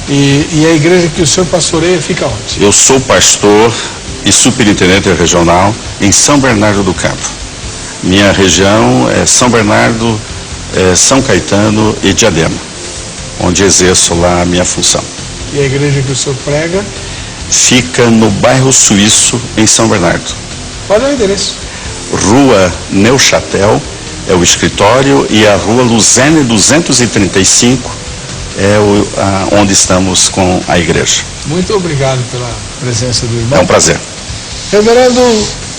E a igreja que o senhor pastoreia fica onde? Eu sou pastor e superintendente regional em São Bernardo do Campo. Minha região é São Bernardo, São Caetano e Diadema, onde exerço lá a minha função. E a igreja que o senhor prega? Fica no bairro Suíço, em São Bernardo. Qual é o endereço? Rua Neuchatel é o escritório e a Rua Luzene 235 é onde estamos com a igreja. Muito obrigado pela presença do irmão. É um prazer. Reverendo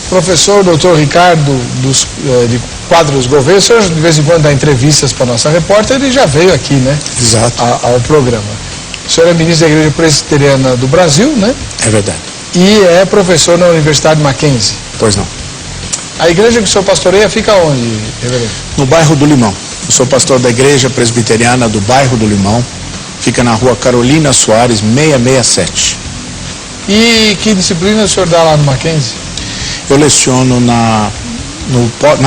professor Dr. Ricardo de Quadros Gouveia, o senhor de vez em quando dá entrevistas para a nossa repórter, ele já veio aqui, né? Exato. Ao programa. O senhor é ministro da Igreja Presbiteriana do Brasil, né? É verdade. E é professor na Universidade Mackenzie. Pois não. A igreja que o senhor pastoreia fica onde, reverendo? No bairro do Limão. Eu sou pastor da Igreja Presbiteriana do bairro do Limão. Fica na rua Carolina Soares, 667. E que disciplina o senhor dá lá no Mackenzie? Eu leciono na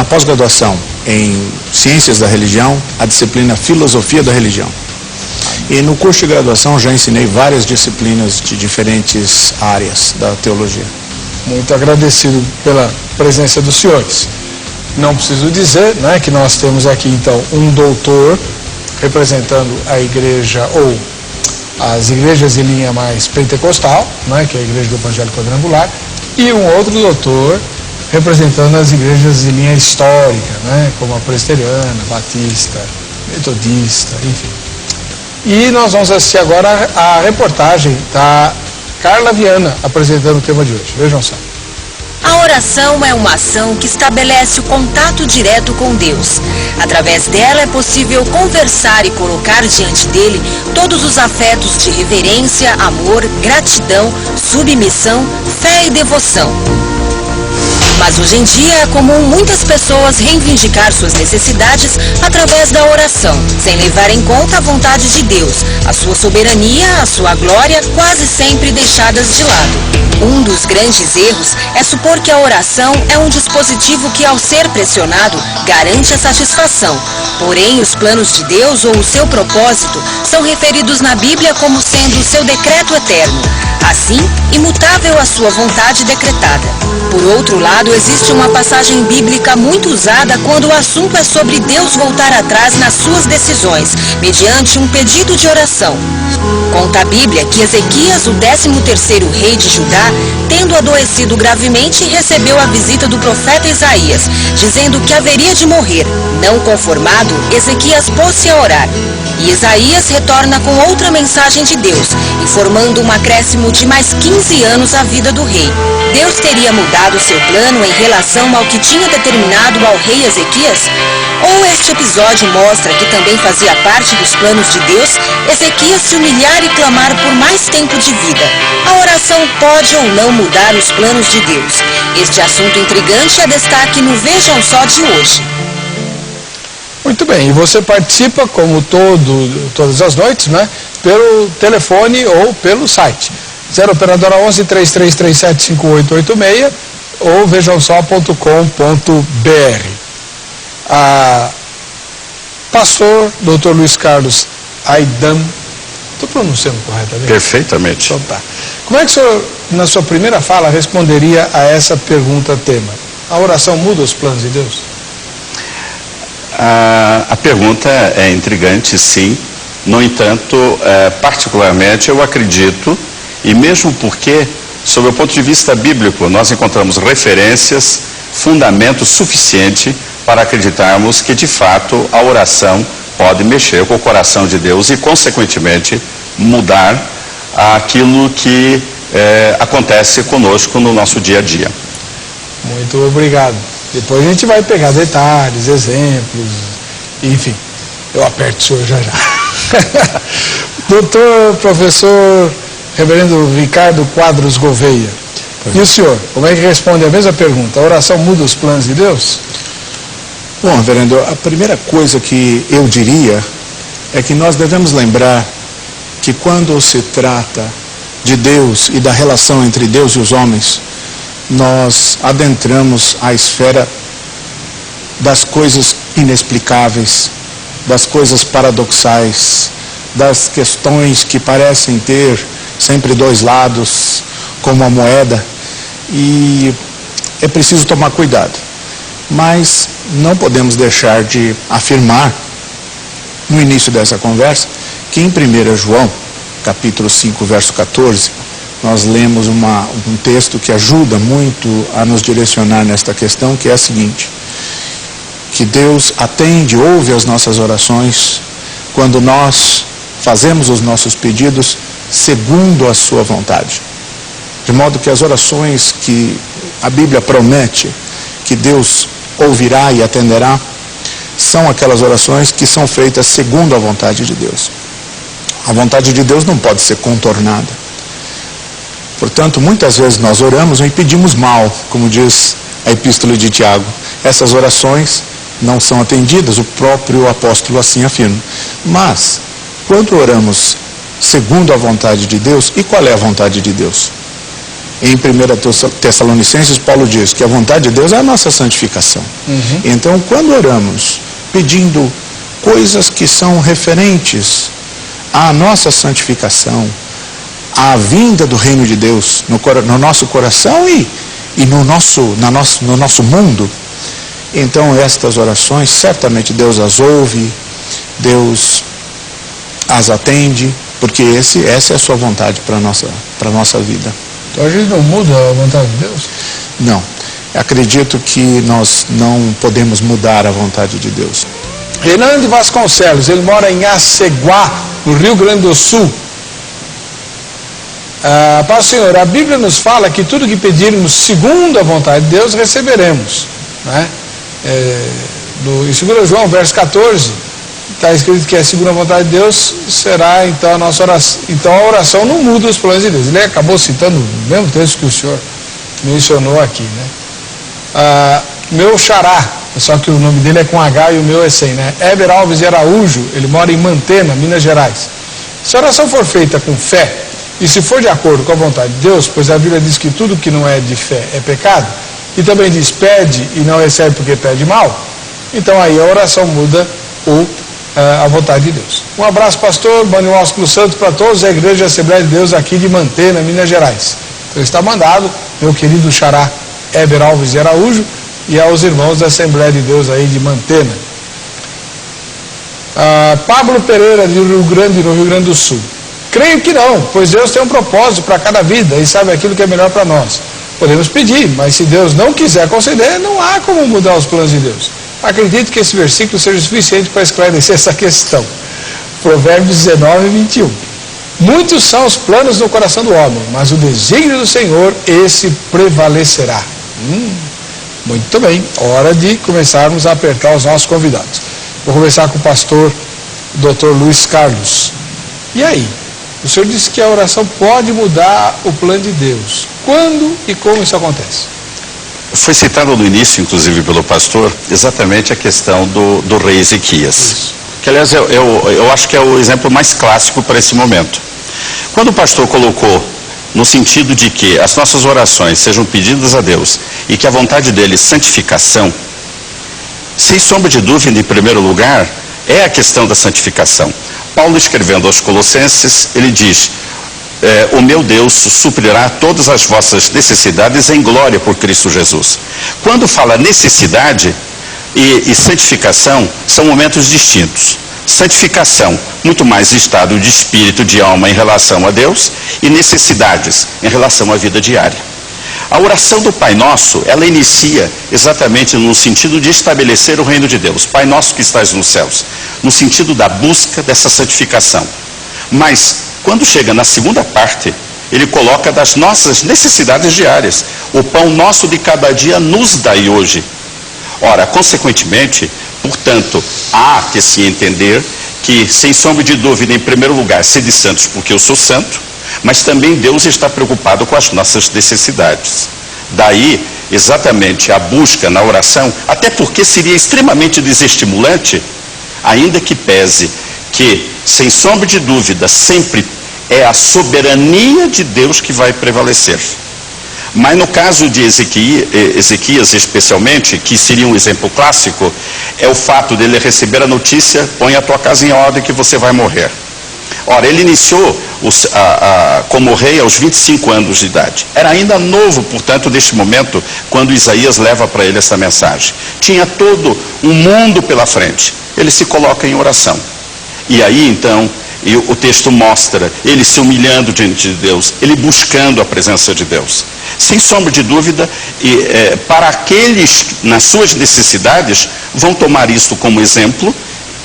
pós-graduação em Ciências da Religião, a disciplina Filosofia da Religião. E no curso de graduação já ensinei várias disciplinas de diferentes áreas da teologia. Muito agradecido pela presença dos senhores. Não preciso dizer, né, que nós temos aqui então um doutor representando a igreja ou as igrejas de linha mais pentecostal, né, que é a Igreja do Evangelho Quadrangular, e um outro doutor representando as igrejas de linha histórica, né, como a presbiteriana, batista, metodista, enfim. E nós vamos assistir agora a reportagem da Carla Viana apresentando o tema de hoje. Vejam só. A oração é uma ação que estabelece o contato direto com Deus. Através dela é possível conversar e colocar diante dele todos os afetos de reverência, amor, gratidão, submissão, fé e devoção. Mas hoje em dia é comum muitas pessoas reivindicar suas necessidades através da oração, sem levar em conta a vontade de Deus, a sua soberania, a sua glória, quase sempre deixadas de lado. Um dos grandes erros é supor que a oração é um dispositivo que, ao ser pressionado, garante a satisfação. Porém, os planos de Deus ou o seu propósito são referidos na Bíblia como sendo o seu decreto eterno. Assim, imutável a sua vontade decretada. Por outro lado, existe uma passagem bíblica muito usada quando o assunto é sobre Deus voltar atrás nas suas decisões, mediante um pedido de oração. Conta a Bíblia que Ezequias, o 13º rei de Judá, tendo adoecido gravemente, recebeu a visita do profeta Isaías, dizendo que haveria de morrer. Não conformado, Ezequias pôs-se a orar. E Isaías retorna com outra mensagem de Deus, informando um acréscimo de mais 15 anos à vida do rei. Deus teria mudado seu plano em relação ao que tinha determinado ao rei Ezequias? Ou este episódio mostra que também fazia parte dos planos de Deus Ezequias se humilhar e clamar por mais tempo de vida? A oração pode ou não mudar os planos de Deus? Este assunto intrigante é destaque no Vejam Só de hoje. Muito bem, e você participa, como todas as noites, né, pelo telefone ou pelo site. 0 operadora 11 3337 5886 ou vejamsó.com.br. Pastor Dr. Luiz Carlos Aidam, estou pronunciando corretamente? Perfeitamente. Então tá. Como é que o senhor, na sua primeira fala, responderia a essa pergunta tema? A oração muda os planos de Deus? A pergunta é intrigante, sim. No entanto, particularmente, eu acredito, e mesmo porque, sob o ponto de vista bíblico, nós encontramos referências, fundamento suficiente para acreditarmos que, de fato, a oração pode mexer com o coração de Deus e, consequentemente, mudar aquilo que acontece conosco no nosso dia a dia. Muito obrigado. Depois a gente vai pegar detalhes, exemplos, enfim, eu aperto o senhor já já. Doutor, professor, reverendo Ricardo Quadros Gouveia, e o senhor, como é que responde a mesma pergunta? A oração muda os planos de Deus? Bom, reverendo, a primeira coisa que eu diria é que nós devemos lembrar que quando se trata de Deus e da relação entre Deus e os homens, nós adentramos a esfera das coisas inexplicáveis, das coisas paradoxais, das questões que parecem ter sempre dois lados, como a moeda, e é preciso tomar cuidado. Mas não podemos deixar de afirmar, no início dessa conversa, que em 1 João, capítulo 5, verso 14, nós lemos um texto que ajuda muito a nos direcionar nesta questão, que é a seguinte: que Deus atende, ouve as nossas orações, quando nós fazemos os nossos pedidos segundo a sua vontade. De modo que as orações que a Bíblia promete que Deus ouvirá e atenderá, são aquelas orações que são feitas segundo a vontade de Deus. A vontade de Deus não pode ser contornada. Portanto, muitas vezes nós oramos e pedimos mal, como diz a Epístola de Tiago. Essas orações não são atendidas, o próprio apóstolo assim afirma. Mas, quando oramos segundo a vontade de Deus, e qual é a vontade de Deus? Em 1 Tessalonicenses, Paulo diz que a vontade de Deus é a nossa santificação. Então, quando oramos pedindo coisas que são referentes à nossa santificação, à vinda do reino de Deus no nosso coração e no nosso mundo, então estas orações, certamente Deus as ouve, Deus as atende, porque essa é a sua vontade para a nossa vida. Então a gente não muda a vontade de Deus? Não. Acredito que nós não podemos mudar a vontade de Deus. Renan de Vasconcelos, ele mora em Aceguá, no Rio Grande do Sul. Para o Senhor, a Bíblia nos fala que tudo que pedirmos segundo a vontade de Deus, receberemos. Né? Em 2 João, verso 14, está escrito que é segundo a vontade de Deus, será então a nossa oração. Então a oração não muda os planos de Deus. Ele acabou citando o mesmo texto que o senhor mencionou aqui, né? Meu xará, só que o nome dele é com H e o meu é sem, né? Eber Alves Araújo, ele mora em Mantena, Minas Gerais. Se a oração for feita com fé, e se for de acordo com a vontade de Deus, pois a Bíblia diz que tudo que não é de fé é pecado, e também diz pede e não recebe porque pede mal, então aí a oração muda a vontade de Deus. Um abraço, pastor, Manuel Ósculo Santos, para todos, a Igreja Assembleia de Deus aqui de Mantena, Minas Gerais. Então está mandado, meu querido xará Eber Alves de Araújo, e aos irmãos da Assembleia de Deus aí de Mantena. Pablo Pereira, de Rio Grande, no Rio Grande do Sul. Creio que não, pois Deus tem um propósito para cada vida e sabe aquilo que é melhor para nós. Podemos pedir, mas se Deus não quiser conceder, não há como mudar os planos de Deus. Acredito que esse versículo seja suficiente para esclarecer essa questão. Provérbios 19, 21. Muitos são os planos no coração do homem, mas o desígnio do Senhor, esse prevalecerá. Muito bem, hora de começarmos a apertar os nossos convidados. Vou começar com o pastor Dr. Luiz Carlos. E aí? O senhor disse que a oração pode mudar o plano de Deus. Quando e como isso acontece? Foi citado no início, inclusive pelo pastor, exatamente a questão do rei Ezequias. Isso. Que, aliás, eu acho que é o exemplo mais clássico para esse momento. Quando o pastor colocou no sentido de que as nossas orações sejam pedidas a Deus e que a vontade dele é santificação, sem sombra de dúvida, em primeiro lugar, é a questão da santificação. Paulo, escrevendo aos Colossenses, ele diz: o meu Deus suprirá todas as vossas necessidades em glória por Cristo Jesus. Quando fala necessidade e santificação, são momentos distintos. Santificação, muito mais estado de espírito, de alma em relação a Deus, e necessidades em relação à vida diária. A oração do Pai Nosso, ela inicia exatamente no sentido de estabelecer o reino de Deus. Pai Nosso que estás nos céus, no sentido da busca dessa santificação. Mas, quando chega na segunda parte, ele coloca das nossas necessidades diárias. O pão nosso de cada dia nos dai hoje. Ora, consequentemente, portanto, há que se entender que, sem sombra de dúvida, em primeiro lugar, sede santos porque eu sou santo, mas também Deus está preocupado com as nossas necessidades. Daí, exatamente, a busca na oração, até porque seria extremamente desestimulante, ainda que pese que, sem sombra de dúvida, sempre é a soberania de Deus que vai prevalecer. Mas no caso de Ezequias especialmente, que seria um exemplo clássico, é o fato dele receber a notícia: põe a tua casa em ordem que você vai morrer. Ora, ele iniciou como rei aos 25 anos de idade. Era ainda novo, portanto, neste momento, quando Isaías leva para ele essa mensagem. Tinha todo um mundo pela frente. Ele se coloca em oração. E aí, então, o texto mostra ele se humilhando diante de Deus, ele buscando a presença de Deus. Sem sombra de dúvida, para aqueles, nas suas necessidades, vão tomar isso como exemplo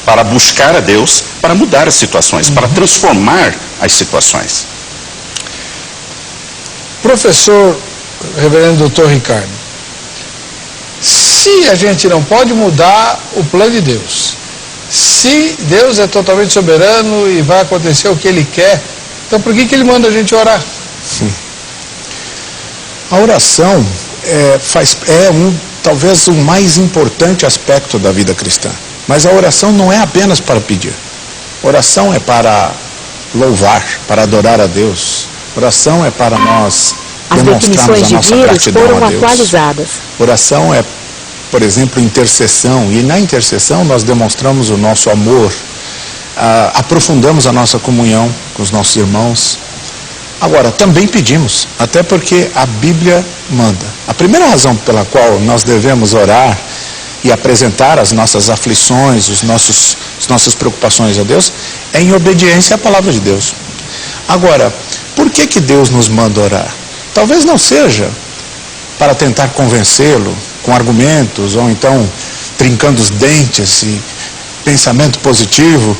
para buscar a Deus, para mudar as situações, para transformar as situações. Professor, reverendo doutor Ricardo, se a gente não pode mudar o plano de Deus, se Deus é totalmente soberano e vai acontecer o que Ele quer, então por que Ele manda a gente orar? Sim. A oração talvez o mais importante aspecto da vida cristã. Mas a oração não é apenas para pedir. Oração é para louvar, para adorar a Deus. Oração é para nós demonstrarmos a nossa gratidão a Deus. Atualizadas. Oração é, por exemplo, intercessão. E na intercessão nós demonstramos o nosso amor, aprofundamos a nossa comunhão com os nossos irmãos. Agora, também pedimos, até porque a Bíblia manda. A primeira razão pela qual nós devemos orar e apresentar as nossas aflições, as nossas preocupações a Deus, é em obediência à palavra de Deus. Agora, por que Deus nos manda orar? Talvez não seja para tentar convencê-lo com argumentos, ou então trincando os dentes e pensamento positivo,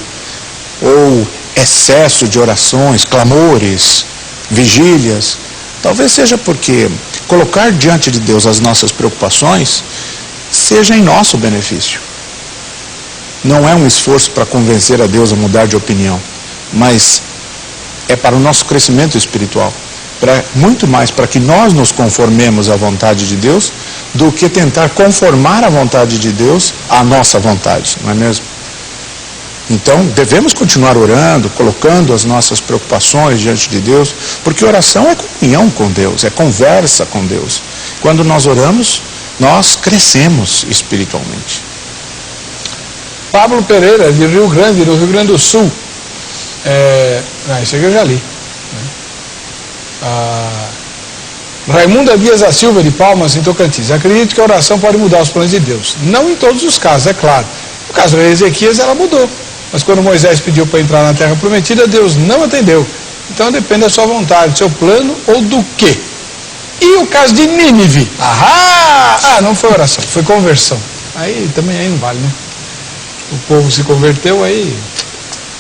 ou excesso de orações, clamores, vigílias. Talvez seja porque colocar diante de Deus as nossas preocupações seja em nosso benefício. Não é um esforço para convencer a Deus a mudar de opinião, mas é para o nosso crescimento espiritual, muito mais para que nós nos conformemos à vontade de Deus do que tentar conformar a vontade de Deus à nossa vontade, não é mesmo? Então, devemos continuar orando, colocando as nossas preocupações diante de Deus, porque oração é comunhão com Deus, é conversa com Deus. Quando nós oramos, nós crescemos espiritualmente. Pablo Pereira, de Rio Grande, no Rio Grande do Sul. Isso aqui eu já li. Raimunda Dias da Silva, de Palmas, em Tocantins. Acredito que a oração pode mudar os planos de Deus. Não em todos os casos, é claro. No caso de Ezequias, ela mudou. Mas quando Moisés pediu para entrar na terra prometida, Deus não atendeu. Então depende da sua vontade, do seu plano ou do quê? E o caso de Nínive? Não foi oração, foi conversão. Aí também não vale, né? O povo se converteu, aí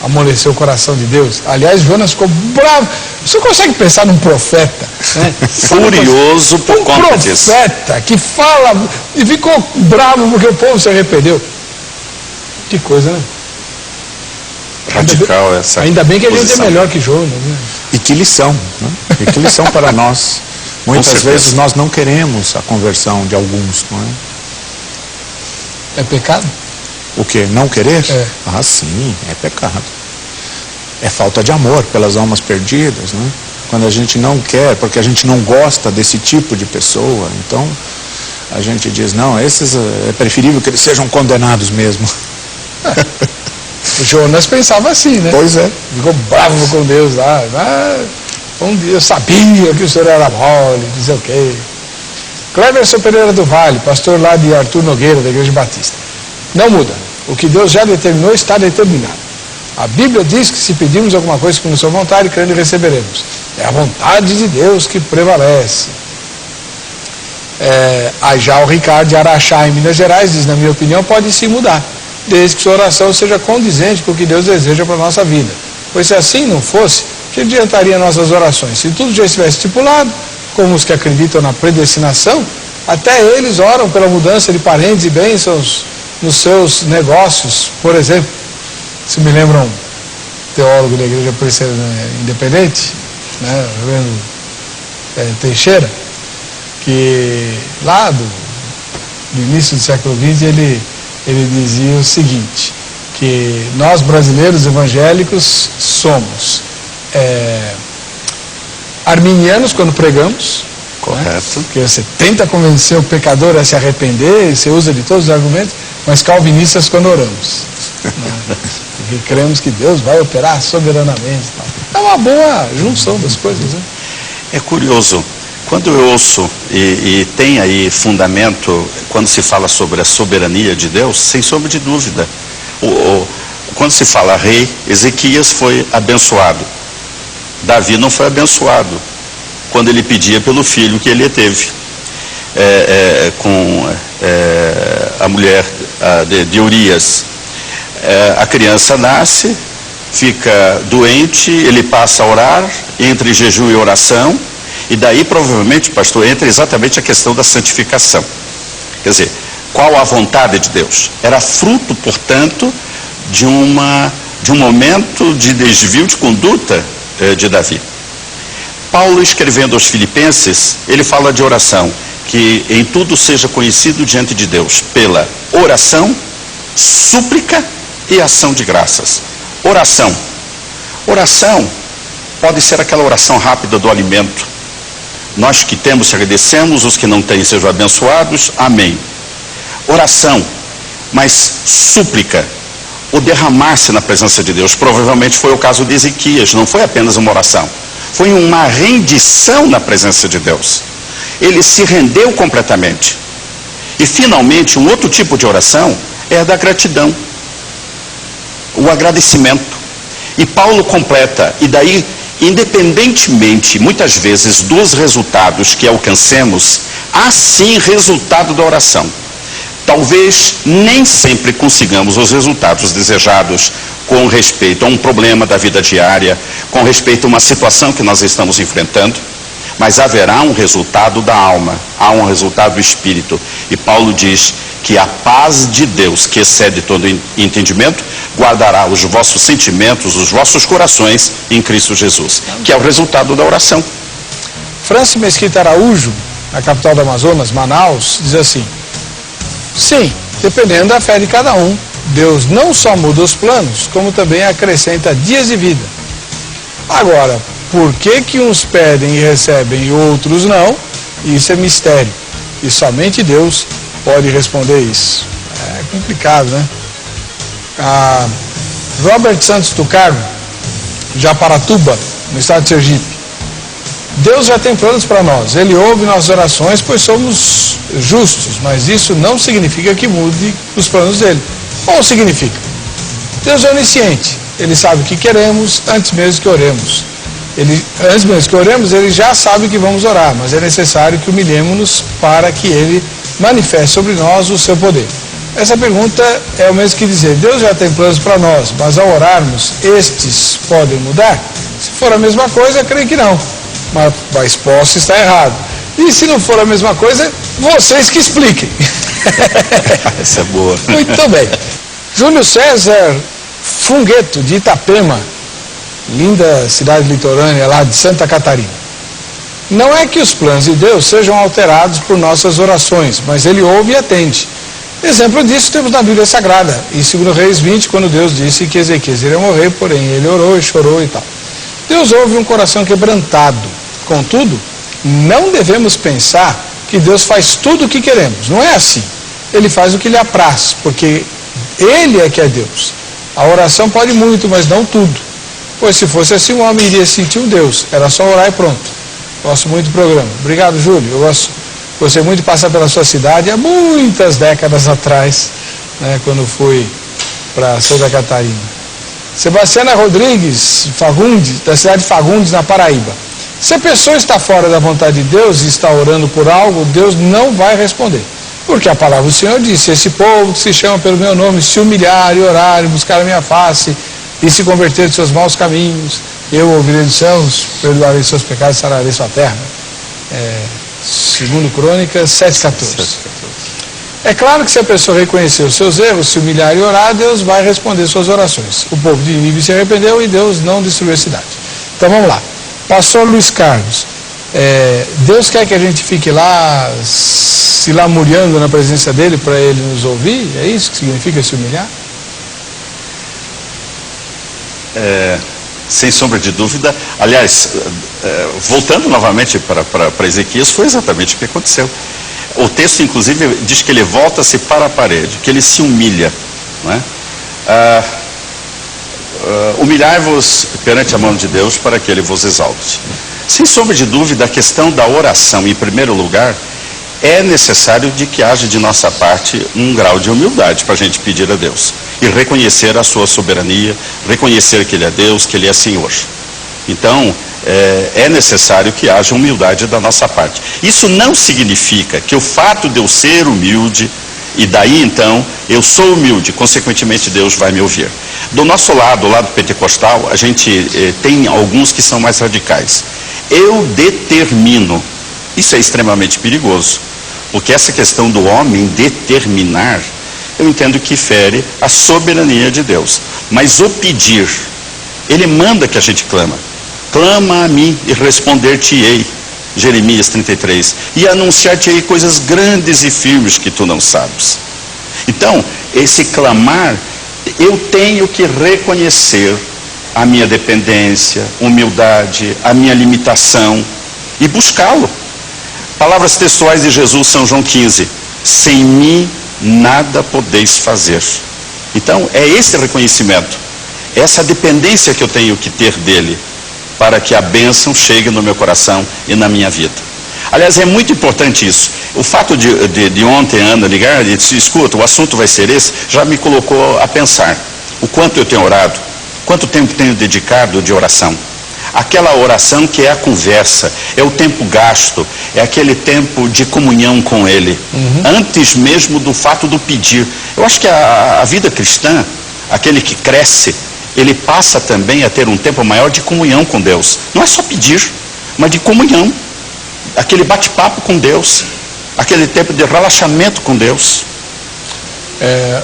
amoleceu o coração de Deus. Aliás, Jonas ficou bravo. Você consegue pensar num profeta, né? Furioso por conta disso. Um profeta que fala e ficou bravo porque o povo se arrependeu. Que coisa, né? Radical essa. Ainda bem que a gente é melhor que Jonas, né? E que lição, né? E que lição para nós. Muitas vezes nós não queremos a conversão de alguns, não é? É pecado? O quê? Não querer? É. Sim, é pecado. É falta de amor pelas almas perdidas, né? Quando a gente não quer, porque a gente não gosta desse tipo de pessoa, então a gente diz, não, esses é preferível que eles sejam condenados mesmo. Jonas pensava assim, né? Pois é. Ficou bravo com Deus lá. Um dia eu sabia que o senhor era mole, não sei o quê. Cleverson Pereira do Vale, pastor lá de Arthur Nogueira, da Igreja Batista. Não muda. O que Deus já determinou está determinado. A Bíblia diz que se pedirmos alguma coisa com a sua vontade, crendo receberemos. É a vontade de Deus que prevalece. Já o Ricardo de Araxá, em Minas Gerais, diz, na minha opinião, pode sim mudar, desde que sua oração seja condizente com o que Deus deseja para a nossa vida. Pois se assim não fosse, que adiantaria nossas orações? Se tudo já estivesse estipulado, como os que acreditam na predestinação, até eles oram pela mudança de parentes e bênçãos nos seus negócios, por exemplo. Se me lembra um teólogo da Igreja Presbiteriana Independente, né, Teixeira, que lá do início do século XX ele dizia o seguinte, que nós brasileiros evangélicos somos arminianos quando pregamos, correto, né? Porque você tenta convencer o pecador a se arrepender, você usa de todos os argumentos, mas calvinistas quando oramos, né? Porque porque cremos que Deus vai operar soberanamente. Tal. É uma boa junção das coisas, né? É curioso, quando eu ouço e tem aí fundamento, quando se fala sobre a soberania de Deus, sem sombra de dúvida. Quando se fala rei, Ezequias foi abençoado. Davi não foi abençoado quando ele pedia pelo filho que ele teve com a mulher de Urias. A criança nasce, fica doente, ele passa a orar, entre jejum e oração, e daí provavelmente, pastor, entra exatamente a questão da santificação. Quer dizer, qual a vontade de Deus? Era fruto, portanto, de um momento de desvio de conduta de Davi. Paulo, escrevendo aos Filipenses, ele fala de oração, que em tudo seja conhecido diante de Deus pela oração, súplica e ação de graças. Oração. Oração pode ser aquela oração rápida do alimento. Nós que temos, te agradecemos, os que não têm sejam abençoados, amém. Oração, mas súplica, o derramar-se na presença de Deus. Provavelmente foi o caso de Ezequias, não foi apenas uma oração, foi uma rendição na presença de Deus. Ele se rendeu completamente. E finalmente, um outro tipo de oração é a da gratidão, o agradecimento. E Paulo completa, e daí, independentemente, muitas vezes, dos resultados que alcancemos, há sim resultado da oração. Talvez nem sempre consigamos os resultados desejados com respeito a um problema da vida diária, com respeito a uma situação que nós estamos enfrentando, mas haverá um resultado da alma, há um resultado do espírito. E Paulo diz que a paz de Deus, que excede todo entendimento, guardará os vossos sentimentos, os vossos corações em Cristo Jesus, que é o resultado da oração. Francis Mesquita Araújo, na capital do Amazonas, Manaus, diz assim: sim, dependendo da fé de cada um, Deus não só muda os planos, como também acrescenta dias de vida. Agora, por que uns pedem e recebem e outros não? Isso é mistério. E somente Deus pode responder isso. É complicado, né? Robert Santos do Carmo, Japaratuba, no estado de Sergipe. Deus já tem planos para nós. Ele ouve nossas orações, pois somos justos. Mas isso não significa que mude os planos dele. Ou significa? Deus é onisciente. Ele sabe o que queremos antes mesmo que oremos. Antes mesmo que oremos, ele já sabe que vamos orar, mas é necessário que humilhemos-nos para que ele manifeste sobre nós o seu poder. Essa pergunta é o mesmo que dizer: Deus já tem planos para nós, mas ao orarmos, estes podem mudar? Se for a mesma coisa, eu creio que não, mas posso estar errado. E se não for a mesma coisa, vocês que expliquem. Essa é boa. Muito bem. Júlio César Fungueto, de Itapema, linda cidade litorânea lá de Santa Catarina. Não é que os planos de Deus sejam alterados por nossas orações, mas ele ouve e atende. Exemplo disso temos na Bíblia Sagrada, em 2 Reis 20, quando Deus disse que Ezequias iria morrer, porém ele orou e chorou e tal. Deus ouve um coração quebrantado. Contudo, não devemos pensar que Deus faz tudo o que queremos. Não é assim. Ele faz o que lhe apraz, porque ele é que é Deus. A oração pode muito, mas não tudo. Pois se fosse assim, o homem iria sentir um Deus. Era só orar e pronto. Gosto muito do programa. Obrigado, Júlio. Eu gostei muito de passar pela sua cidade há muitas décadas atrás, né, quando fui para Santa Catarina. Sebastiana Rodrigues Fagundes, da cidade de Fagundes, na Paraíba. Se a pessoa está fora da vontade de Deus e está orando por algo, Deus não vai responder. Porque a palavra do Senhor disse: esse povo que se chama pelo meu nome se humilhar e orar e buscar a minha face e se converter de seus maus caminhos, eu ouvirei dos céus, perdoarei seus pecados e sararei sua terra. 2 Crônicas 7,14. É claro que se a pessoa reconhecer os seus erros, se humilhar e orar, Deus vai responder suas orações. O povo de Nínive se arrependeu e Deus não destruiu a cidade. Então vamos lá. Pastor Luiz Carlos, Deus quer que a gente fique lá se lamuriando na presença dele para ele nos ouvir? É isso que significa se humilhar? Sem sombra de dúvida. Aliás, voltando novamente para Ezequias, foi exatamente o que aconteceu. O texto, inclusive, diz que ele volta-se para a parede, que ele se humilha, não é? humilhai-vos perante a mão de Deus para que Ele vos exalte. Sem sombra de dúvida, a questão da oração, em primeiro lugar, é necessário de que haja de nossa parte um grau de humildade para a gente pedir a Deus. E reconhecer a sua soberania, reconhecer que Ele é Deus, que Ele é Senhor. Então, é necessário que haja humildade da nossa parte. Isso não significa que o fato de eu ser humilde, e daí então, eu sou humilde, consequentemente Deus vai me ouvir. Do nosso lado, o lado pentecostal, a gente tem alguns que são mais radicais. Eu determino. Isso é extremamente perigoso, porque essa questão do homem determinar, eu entendo que fere a soberania de Deus. Mas o pedir, Ele manda que a gente clama. Clama a mim e responder-te-ei, Jeremias 33, e anunciar-te-ei coisas grandes e firmes que tu não sabes. Então, esse clamar, eu tenho que reconhecer a minha dependência, humildade, a minha limitação e buscá-lo. Palavras textuais de Jesus, São João 15, sem mim nada podeis fazer. Então, é esse reconhecimento, essa dependência que eu tenho que ter dele, para que a bênção chegue no meu coração e na minha vida. Aliás, é muito importante isso. O fato de ontem Ana ligar e disse, escuta, o assunto vai ser esse, já me colocou a pensar o quanto eu tenho orado, quanto tempo tenho dedicado de oração. Aquela oração que é a conversa, é o tempo gasto, é aquele tempo de comunhão com Ele, antes mesmo do fato do pedir. Eu acho que a vida cristã, aquele que cresce, ele passa também a ter um tempo maior de comunhão com Deus. Não é só pedir, mas de comunhão. Aquele bate-papo com Deus, aquele tempo de relaxamento com Deus.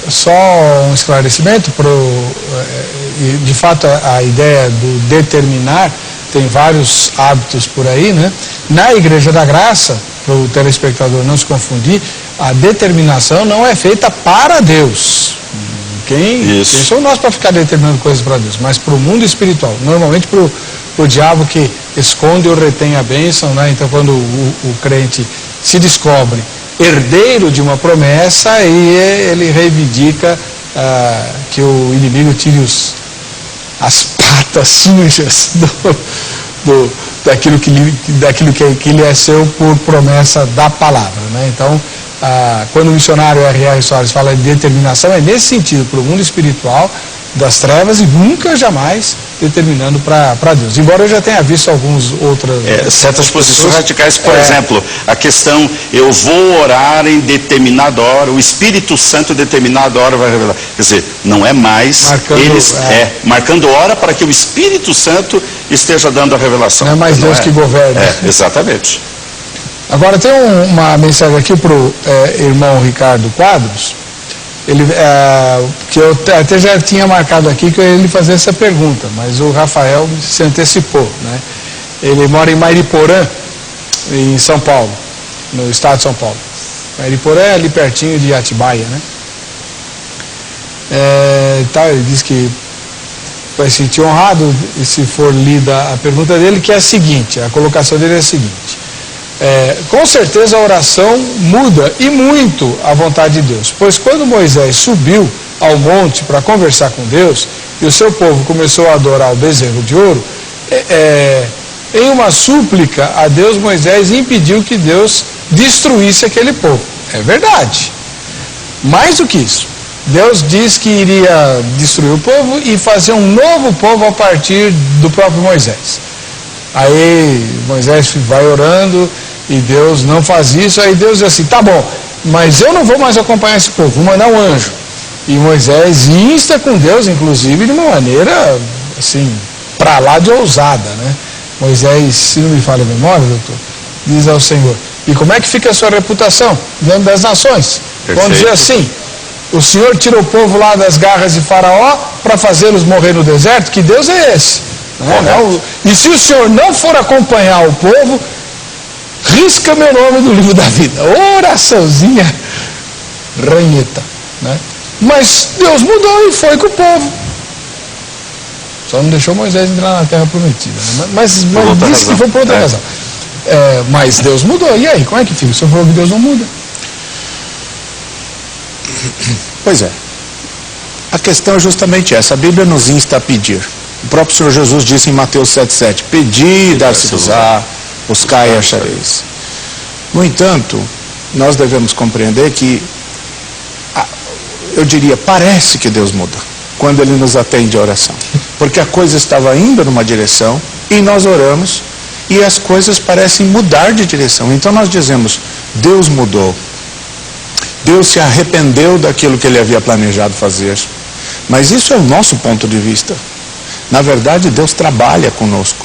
Só um esclarecimento, de fato a ideia do determinar, tem vários hábitos por aí, né? Na Igreja da Graça, para o telespectador não se confundir, a determinação não é feita para Deus. Quem sou nós para ficar determinando coisas para Deus? Mas para o mundo espiritual, normalmente para o diabo que esconde ou retém a bênção, né? Então quando o crente se descobre herdeiro de uma promessa, e ele reivindica que o inimigo tire as patas sujas daquilo que lhe é seu por promessa da palavra, né? Então, quando o missionário R.R. Soares fala de determinação, é nesse sentido, para o mundo espiritual das trevas, e nunca jamais determinando para Deus. Embora eu já tenha visto algumas outras... certas posições radicais, por exemplo, a questão, eu vou orar em determinada hora, o Espírito Santo em determinada hora vai revelar. Quer dizer, não é mais marcando hora para que o Espírito Santo esteja dando a revelação. Não é mais Deus que governa. Exatamente. Agora tem uma mensagem aqui para o irmão Ricardo Quadros, que eu até já tinha marcado aqui que eu ia lhe fazer essa pergunta, mas o Rafael se antecipou, né? Ele mora em Mariporã, em São Paulo, no estado de São Paulo. Mariporã é ali pertinho de Atibaia, né? Ele diz que vai se sentir honrado se for lida a pergunta dele, que é a seguinte, a colocação dele é a seguinte: com certeza a oração muda e muito a vontade de Deus, pois quando Moisés subiu ao monte para conversar com Deus e o seu povo começou a adorar o bezerro de ouro, em uma súplica a Deus, Moisés impediu que Deus destruísse aquele povo. É verdade. Mais do que isso, Deus diz que iria destruir o povo e fazer um novo povo a partir do próprio Moisés. Aí Moisés vai orando e Deus não faz isso. Aí Deus diz assim, tá bom, mas eu não vou mais acompanhar esse povo, vou mandar um anjo. E Moisés insta com Deus, inclusive, de uma maneira assim, para lá de ousada, né? Moisés, se não me falha a memória, doutor, diz ao Senhor, e como é que fica a sua reputação diante das nações? Vamos dizer assim, o Senhor tira o povo lá das garras de Faraó para fazê-los morrer no deserto? Que Deus é esse? E se o Senhor não for acompanhar o povo, risca meu nome do livro da vida. Oraçãozinha ranheta, né? Mas Deus mudou e foi com o povo. Só não deixou Moisés entrar na terra prometida, né? Mas disse que foi por outra razão. Mas Deus mudou. E aí, como é que fica? O Senhor falou que Deus não muda. Pois é. A questão é justamente essa. A Bíblia nos insta a pedir. O próprio Senhor Jesus disse em Mateus 7,7: pedi e dar-se-vos-á, buscai e achareis. No entanto, nós devemos compreender que, eu diria, parece que Deus muda quando Ele nos atende a oração. Porque a coisa estava indo numa direção e nós oramos e as coisas parecem mudar de direção. Então nós dizemos: Deus mudou. Deus se arrependeu daquilo que Ele havia planejado fazer. Mas isso é o nosso ponto de vista. Na verdade, Deus trabalha conosco.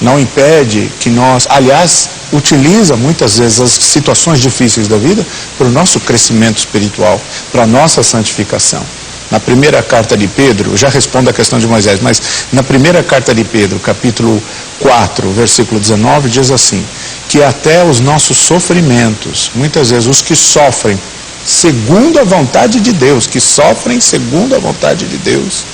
Não impede que nós, aliás, utiliza muitas vezes as situações difíceis da vida para o nosso crescimento espiritual, para a nossa santificação. Na primeira carta de Pedro, já respondo a questão de Moisés, mas na primeira carta de Pedro, capítulo 4, versículo 19, diz assim: que até os nossos sofrimentos, muitas vezes os que sofrem segundo a vontade de Deus, que sofrem segundo a vontade de Deus,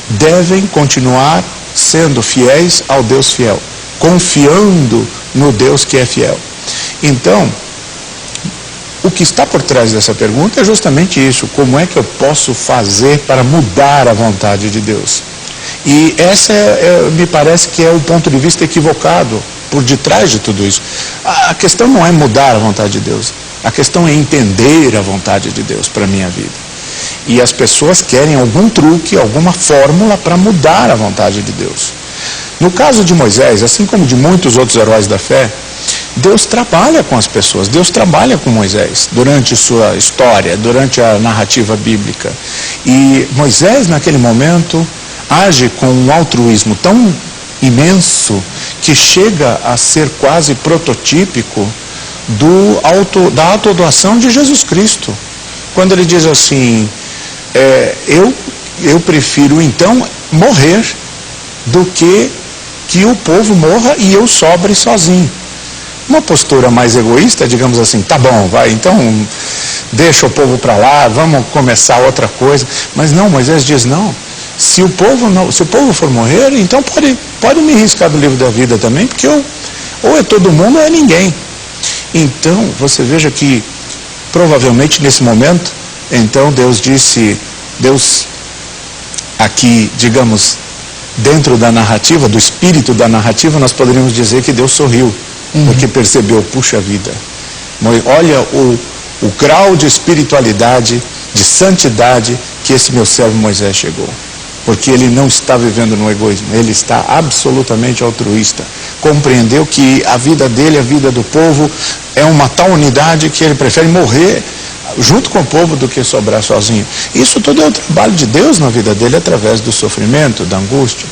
devem continuar sendo fiéis ao Deus fiel, confiando no Deus que é fiel. Então, o que está por trás dessa pergunta é justamente isso: como é que eu posso fazer para mudar a vontade de Deus? E essa me parece que é o ponto de vista equivocado por detrás de tudo isso. A questão não é mudar a vontade de Deus, a questão é entender a vontade de Deus para a minha vida. E as pessoas querem algum truque, alguma fórmula para mudar a vontade de Deus. No caso de Moisés, assim como de muitos outros heróis da fé, Deus trabalha com as pessoas, Deus trabalha com Moisés durante sua história, durante a narrativa bíblica. E Moisés, naquele momento, age com um altruísmo tão imenso que chega a ser quase prototípico da autodoação de Jesus Cristo. Quando ele diz assim: eu prefiro então morrer do que o povo morra e eu sobre sozinho. Uma postura mais egoísta, digamos assim: tá bom, vai, então deixa o povo para lá, vamos começar outra coisa. Mas não, Moisés diz: não, se o povo for morrer, então pode me riscar do livro da vida também, porque ou é todo mundo ou é ninguém. Então, você veja que provavelmente nesse momento, então Deus aqui, digamos, dentro da narrativa, do espírito da narrativa, nós poderíamos dizer que Deus sorriu, porque percebeu: puxa vida, olha o grau de espiritualidade, de santidade que esse meu servo Moisés chegou. Porque ele não está vivendo no egoísmo, ele está absolutamente altruísta. Compreendeu que a vida dele, a vida do povo, é uma tal unidade que ele prefere morrer junto com o povo do que sobrar sozinho. Isso tudo é o trabalho de Deus na vida dele através do sofrimento, da angústia.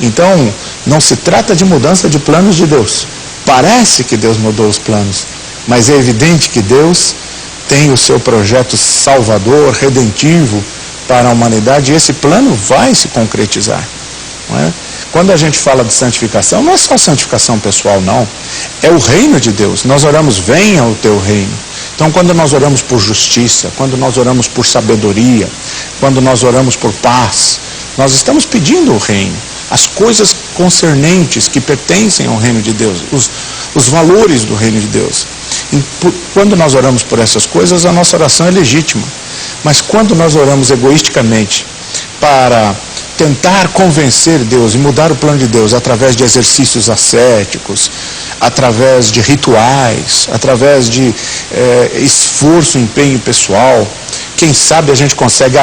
Então, não se trata de mudança de planos de Deus. Parece que Deus mudou os planos, mas é evidente que Deus tem o seu projeto salvador, redentivo para a humanidade, e esse plano vai se concretizar, não é? Quando a gente fala de santificação, não é só santificação pessoal, não. É o reino de Deus. Nós oramos: venha o teu reino. Então, quando nós oramos por justiça, quando nós oramos por sabedoria, quando nós oramos por paz, nós estamos pedindo o reino, as coisas concernentes que pertencem ao reino de Deus, os valores do reino de Deus. E quando nós oramos por essas coisas, a nossa oração é legítima. Mas quando nós oramos egoisticamente para tentar convencer Deus e mudar o plano de Deus através de exercícios ascéticos, através de rituais, através de esforço, empenho pessoal, quem sabe a gente consegue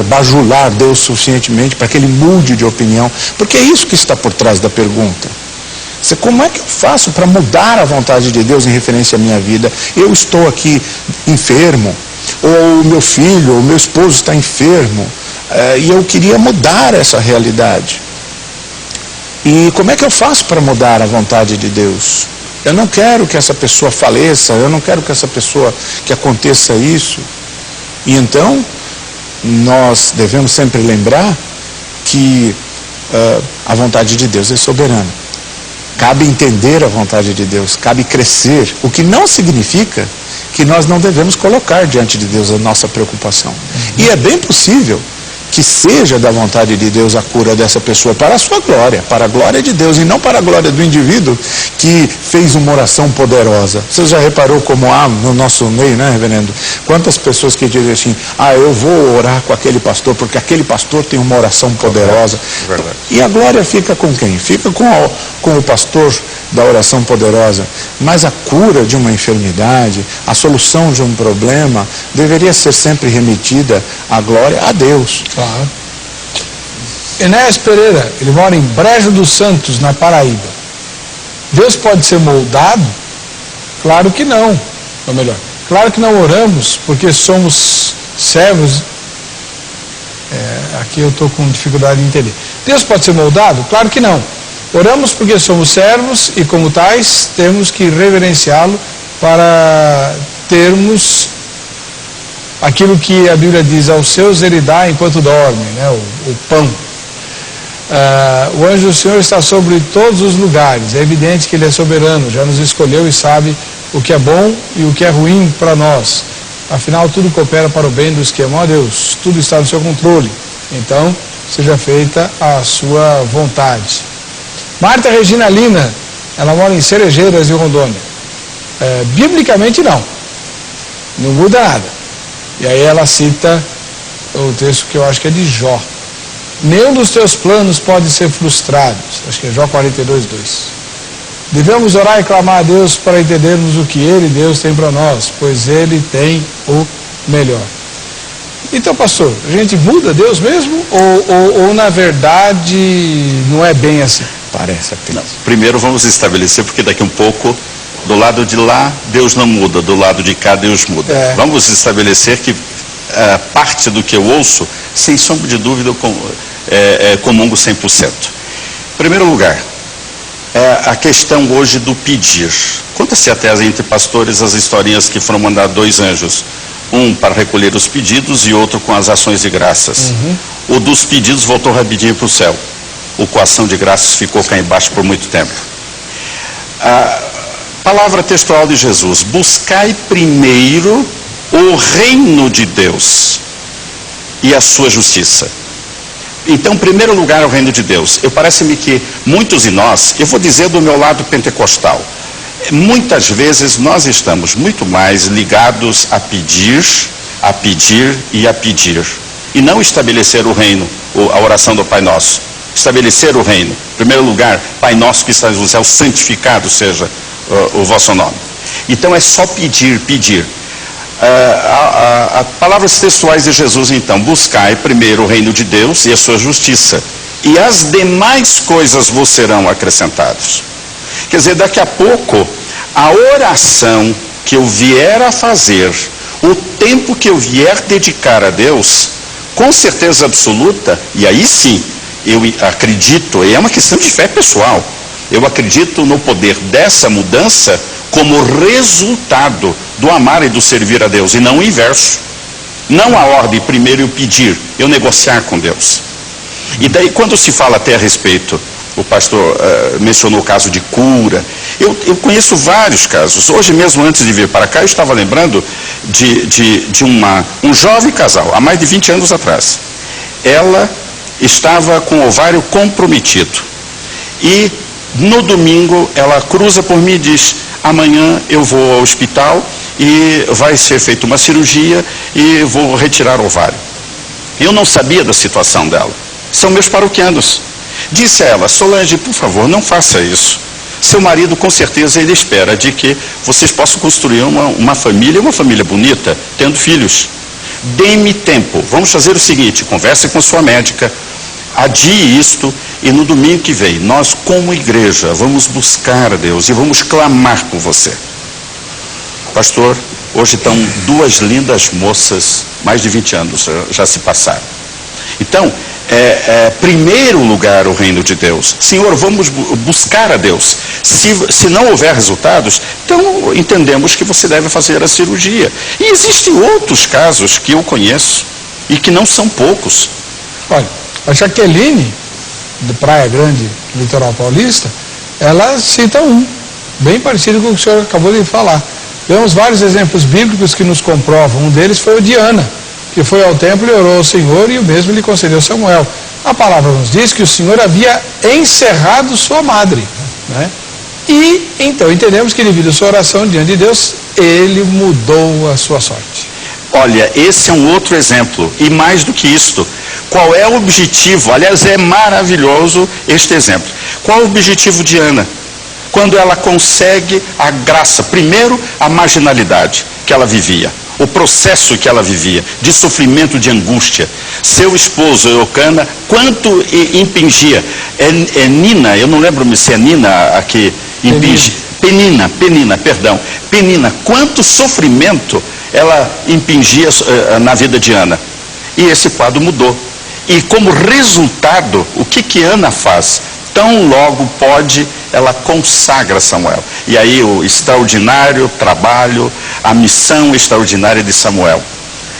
bajular Deus suficientemente para que Ele mude de opinião, porque é isso que está por trás da pergunta. Como é que eu faço para mudar a vontade de Deus em referência à minha vida? Eu estou aqui enfermo, ou o meu filho, o meu esposo está enfermo, e eu queria mudar essa realidade. E como é que eu faço para mudar a vontade de Deus? Eu não quero que essa pessoa faleça, eu não quero que aconteça isso. E então, nós devemos sempre lembrar que a vontade de Deus é soberana. Cabe entender a vontade de Deus, cabe crescer, o que não significa que nós não devemos colocar diante de Deus a nossa preocupação. E é bem possível que que seja da vontade de Deus a cura dessa pessoa para a sua glória, para a glória de Deus e não para a glória do indivíduo que fez uma oração poderosa. Você já reparou como há no nosso meio, né, reverendo? Quantas pessoas que dizem assim, eu vou orar com aquele pastor porque aquele pastor tem uma oração poderosa. Verdade. E a glória fica com quem? Fica com o pastor da oração poderosa. Mas a cura de uma enfermidade, a solução de um problema, deveria ser sempre remetida à glória a Deus. Claro. Enéas Pereira, ele mora em Brejo dos Santos, na Paraíba. Deus pode ser moldado? Claro que não. Ou melhor, claro que não oramos porque somos servos. Aqui eu estou com dificuldade de entender. Deus pode ser moldado? Claro que não. Oramos porque somos servos e, como tais, temos que reverenciá-lo para termos aquilo que a Bíblia diz, aos seus ele dá enquanto dorme, né? o pão. O anjo do Senhor está sobre todos os lugares. É evidente que ele é soberano, já nos escolheu e sabe o que é bom e o que é ruim para nós. Afinal, tudo coopera para o bem dos que amam a Deus. Tudo está no seu controle. Então, seja feita a sua vontade. Marta Regina Lina, ela mora em Cerejeiras, em Rondônia. Biblicamente não muda nada. E aí ela cita o texto que eu acho que é de Jó. Nenhum dos teus planos pode ser frustrado. Acho que é Jó 42:2. Devemos orar e clamar a Deus para entendermos o que Ele, Deus, tem para nós, pois Ele tem o melhor. Então, pastor, a gente muda Deus mesmo? Ou na verdade não é bem assim? Parece apenas. Não. Primeiro vamos estabelecer, porque daqui um pouco, do lado de lá, Deus não muda, do lado de cá, Deus muda. Vamos estabelecer que parte do que eu ouço, sem sombra de dúvida, comungo 100%. Em primeiro lugar, a questão hoje do pedir. Conta-se até entre pastores as historinhas que foram mandar 2 anjos, um para recolher os pedidos e outro com as ações de graças. O dos pedidos voltou rapidinho para o céu. O com a ação de graças ficou cá embaixo por muito tempo. A palavra textual de Jesus: buscai primeiro o reino de Deus e a sua justiça. Então, em primeiro lugar, o reino de Deus. Parece-me que muitos de nós, eu vou dizer do meu lado pentecostal, muitas vezes nós estamos muito mais ligados a pedir e a pedir, e não estabelecer o reino, a oração do Pai Nosso. Estabelecer o reino. Em primeiro lugar, Pai Nosso que estás no céu, santificado seja o vosso nome. Então é só pedir. As palavras textuais de Jesus, então: buscai primeiro o reino de Deus e a sua justiça, e as demais coisas vos serão acrescentadas. Quer dizer, daqui a pouco, a oração que eu vier a fazer, o tempo que eu vier dedicar a Deus, com certeza absoluta, e aí sim, eu acredito, e é uma questão de fé pessoal, eu acredito no poder dessa mudança como resultado do amar e do servir a Deus, e não o inverso. Não a ordem, primeiro eu pedir, eu negociar com Deus. E daí, quando se fala até a respeito, o pastor mencionou o caso de cura, eu conheço vários casos. Hoje mesmo, antes de vir para cá, eu estava lembrando de um jovem casal, há mais de 20 anos atrás. Ela estava com o ovário comprometido. E no domingo ela cruza por mim e diz: amanhã eu vou ao hospital e vai ser feita uma cirurgia e vou retirar o ovário. Eu não sabia da situação dela. São meus paroquianos. Disse a ela: Solange, por favor, não faça isso. Seu marido, com certeza, ele espera de que vocês possam construir uma família bonita, tendo filhos. Dê-me tempo. Vamos fazer o seguinte: converse com sua médica, adie isto, e no domingo que vem, nós, como igreja, vamos buscar a Deus e vamos clamar por você. Pastor, hoje estão 2 lindas moças, mais de 20 anos já se passaram. Então, primeiro lugar o reino de Deus. Senhor, vamos buscar a Deus. Se não houver resultados, então entendemos que você deve fazer a cirurgia. E existem outros casos que eu conheço e que não são poucos. Olha, a Jaqueline, de Praia Grande, litoral paulista, ela cita um, bem parecido com o que o senhor acabou de falar. Temos vários exemplos bíblicos que nos comprovam. Um deles foi o de Ana. que foi ao templo e orou ao Senhor, e o mesmo lhe concedeu Samuel. A palavra nos diz que o Senhor havia encerrado sua madre, né? E então entendemos que devido à sua oração diante de Deus, ele mudou a sua sorte. Olha, esse é um outro exemplo, e mais do que isto, qual é o objetivo? Aliás, é maravilhoso este exemplo. Qual é o objetivo de Ana? Quando ela consegue a graça, primeiro a marginalidade que ela vivia, o processo que ela vivia, de sofrimento, de angústia. Seu esposo, Eucana, quanto impingia. É Nina, eu não lembro se é Nina a que impinge. Penina, quanto sofrimento ela impingia na vida de Ana. E esse quadro mudou. E como resultado, o que Ana faz? Tão logo pode, ela consagra Samuel. E aí o extraordinário trabalho, a missão extraordinária de Samuel.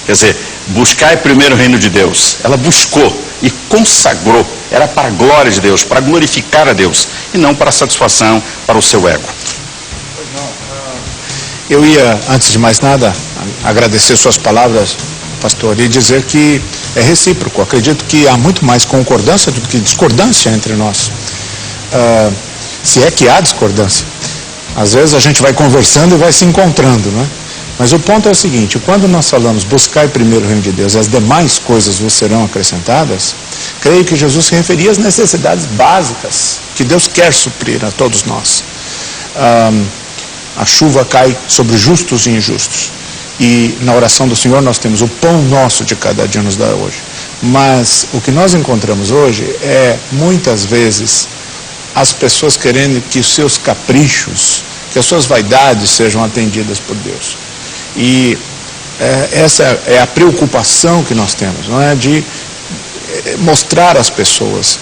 Quer dizer, buscar primeiro o reino de Deus. Ela buscou e consagrou. Era para a glória de Deus, para glorificar a Deus. E não para a satisfação, para o seu ego. Eu ia, antes de mais nada, agradecer suas palavras, pastor, e dizer que é recíproco. Acredito que há muito mais concordância do que discordância entre nós. Se é que há discordância. Às vezes a gente vai conversando e vai se encontrando, não é? Mas o ponto é o seguinte: quando nós falamos buscar primeiro o reino de Deus e as demais coisas vos serão acrescentadas, creio que Jesus se referia às necessidades básicas que Deus quer suprir a todos nós. A chuva cai sobre justos e injustos. E na oração do Senhor nós temos o pão nosso de cada dia nos dá hoje. Mas o que nós encontramos hoje é, muitas vezes, as pessoas querendo que os seus caprichos, que as suas vaidades sejam atendidas por Deus. E essa é a preocupação que nós temos, não é? De mostrar às pessoas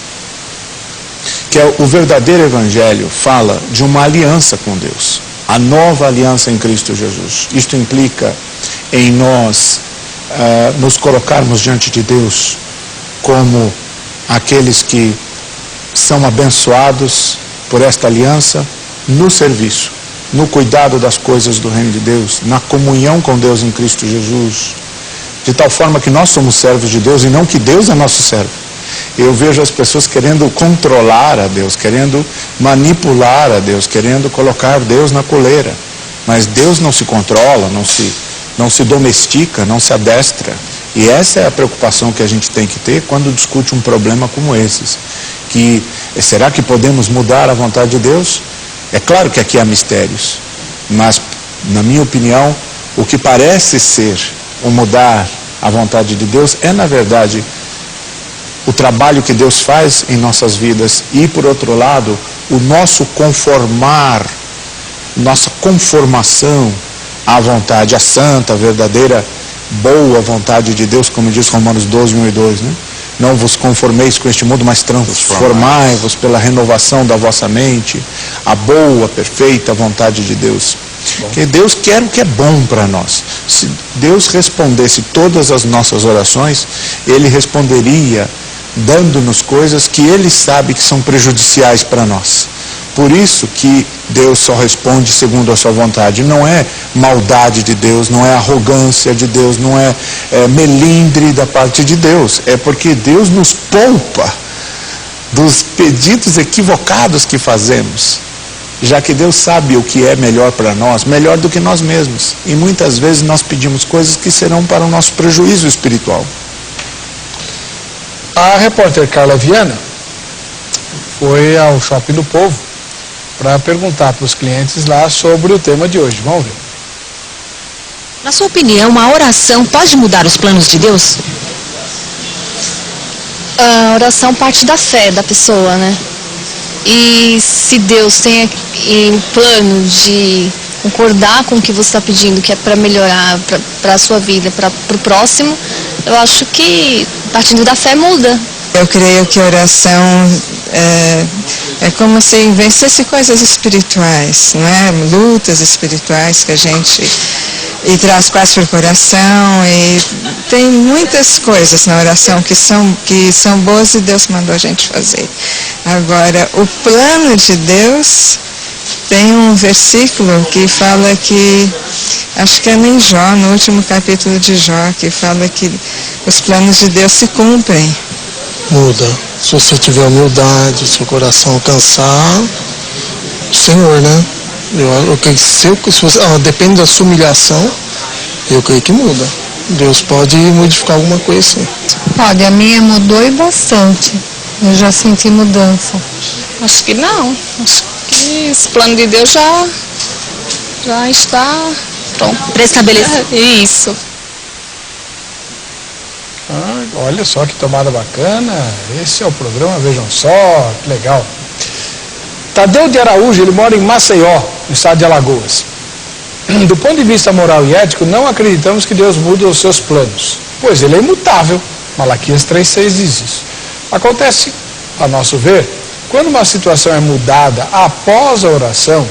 que o verdadeiro evangelho fala de uma aliança com Deus. A nova aliança em Cristo Jesus. Isto implica em nós nos colocarmos diante de Deus como aqueles que são abençoados por esta aliança no serviço, no cuidado das coisas do reino de Deus, na comunhão com Deus em Cristo Jesus, de tal forma que nós somos servos de Deus e não que Deus é nosso servo. Eu vejo as pessoas querendo controlar a Deus, querendo manipular a Deus, querendo colocar Deus na coleira. Mas Deus não se controla, não se domestica, não se adestra. E essa é a preocupação que a gente tem que ter quando discute um problema como esses. Que, será que podemos mudar a vontade de Deus? É claro que aqui há mistérios, mas, na minha opinião, o que parece ser o mudar a vontade de Deus é, na verdade, o trabalho que Deus faz em nossas vidas e, por outro lado, o nosso conformar, nossa conformação à vontade, à santa, verdadeira, boa vontade de Deus, como diz Romanos 12, 1 e 2, né? Não vos conformeis com este mundo, mas transformai-vos pela renovação da vossa mente, a boa, perfeita vontade de Deus. Porque Deus quer o que é bom para nós. Se Deus respondesse todas as nossas orações, Ele responderia dando-nos coisas que Ele sabe que são prejudiciais para nós. Por isso que Deus só responde segundo a sua vontade. Não é maldade de Deus, não é arrogância de Deus, não é melindre da parte de Deus. É porque Deus nos poupa dos pedidos equivocados que fazemos, já que Deus sabe o que é melhor para nós, melhor do que nós mesmos. E muitas vezes nós pedimos coisas que serão para o nosso prejuízo espiritual. A repórter Carla Viana foi ao Shopping do Povo para perguntar para os clientes lá sobre o tema de hoje. Vamos ver. Na sua opinião, a oração pode mudar os planos de Deus? A oração parte da fé da pessoa, né? E se Deus tem em plano de concordar com o que você está pedindo, que é para melhorar, para a sua vida, para o próximo, eu acho que partindo da fé muda. Eu creio que a oração é como se vencesse coisas espirituais, não é? Lutas espirituais que a gente traz paz para o coração, e tem muitas coisas na oração que são boas e Deus mandou a gente fazer. Agora, o plano de Deus tem um versículo que fala que Acho que é em Jó, no último capítulo de Jó, que fala que os planos de Deus se cumprem. Muda. Se você tiver humildade, seu coração alcançar o Senhor, né? Eu creio que se você, depende da sua humilhação, eu creio que muda. Deus pode modificar alguma coisa assim. Pode, a minha mudou e bastante. Eu já senti mudança. Acho que não. Acho que esse plano de Deus já está pronto. Preestabelecido. Isso. Olha só que tomada bacana. Esse é o programa, vejam só, que legal. Tadeu de Araújo, ele mora em Maceió, no estado de Alagoas. Do ponto de vista moral e ético, não acreditamos que Deus muda os seus planos, pois ele é imutável. Malaquias 3,6 diz isso. Acontece, a nosso ver, quando uma situação é mudada após a oração,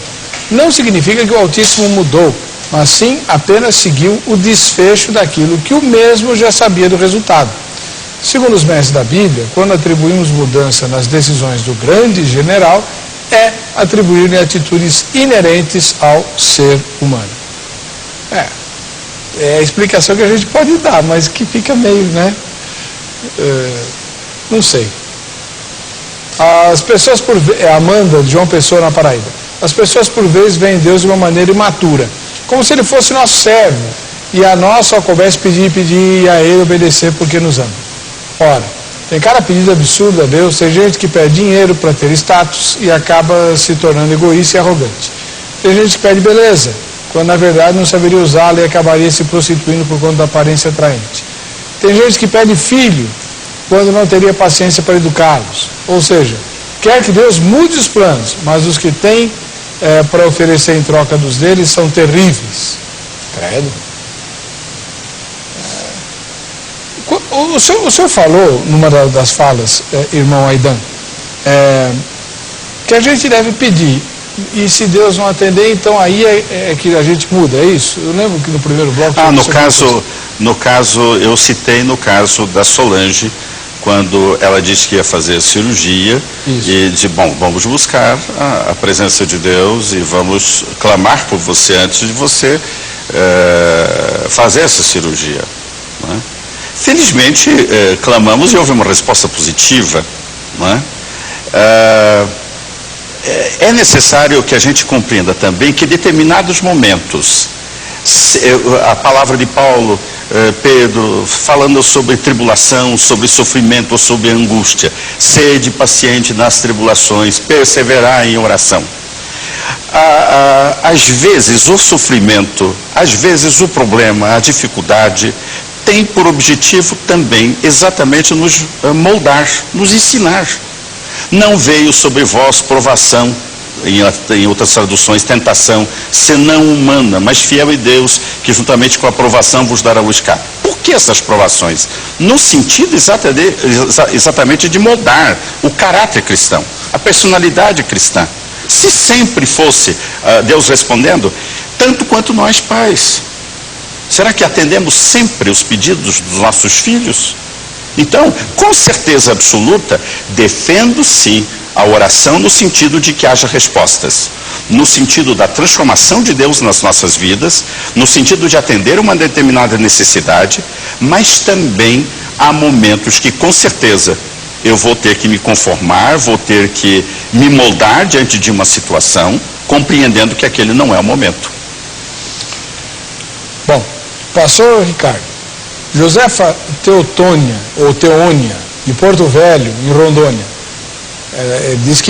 não significa que o Altíssimo mudou, mas sim apenas seguiu o desfecho daquilo que o mesmo já sabia do resultado. Segundo os mestres da Bíblia, quando atribuímos mudança nas decisões do grande general, é atribuir-lhe atitudes inerentes ao ser humano. É a explicação que a gente pode dar, mas que fica meio, né? Não sei. As pessoas Amanda, de João Pessoa, na Paraíba. As pessoas por vezes veem Deus de uma maneira imatura, como se ele fosse nosso servo, e a nós só coubesse pedir e a ele obedecer porque nos ama. Ora, tem cada pedido absurdo a Deus. Tem gente que pede dinheiro para ter status e acaba se tornando egoísta e arrogante. Tem gente que pede beleza, quando na verdade não saberia usá-la e acabaria se prostituindo por conta da aparência atraente. Tem gente que pede filho, quando não teria paciência para educá-los. Ou seja, quer que Deus mude os planos, mas os que tem para oferecer em troca dos deles são terríveis. Credo. O senhor falou, numa das falas, irmão Aidan, que a gente deve pedir, e se Deus não atender, então aí é que a gente muda, é isso? Eu lembro que no primeiro bloco... No caso, eu citei no caso da Solange, quando ela disse que ia fazer cirurgia, isso. E de, vamos buscar a presença de Deus e vamos clamar por você antes de você fazer essa cirurgia, não é? Felizmente, clamamos e houve uma resposta positiva, não é? É necessário que a gente compreenda também que em determinados momentos, a palavra de Paulo, Pedro, falando sobre tribulação, sobre sofrimento ou sobre angústia, sede paciente nas tribulações, perseverar em oração. Às vezes o sofrimento, às vezes o problema, a dificuldade, tem por objetivo também exatamente nos moldar, nos ensinar. Não veio sobre vós provação, em outras traduções, tentação, senão humana, mas fiel em Deus, que juntamente com a provação vos dará o escape. Por que essas provações? No sentido exatamente de moldar o caráter cristão, a personalidade cristã. Se sempre fosse Deus respondendo, tanto quanto nós pais, será que atendemos sempre os pedidos dos nossos filhos? Então, com certeza absoluta, defendo sim a oração no sentido de que haja respostas, no sentido da transformação de Deus nas nossas vidas, no sentido de atender uma determinada necessidade, mas também há momentos que com certeza eu vou ter que me conformar, vou ter que me moldar diante de uma situação, compreendendo que aquele não é o momento. Bom, pastor Ricardo, Josefa Teotônia, ou Teônia, de Porto Velho, em Rondônia, ela diz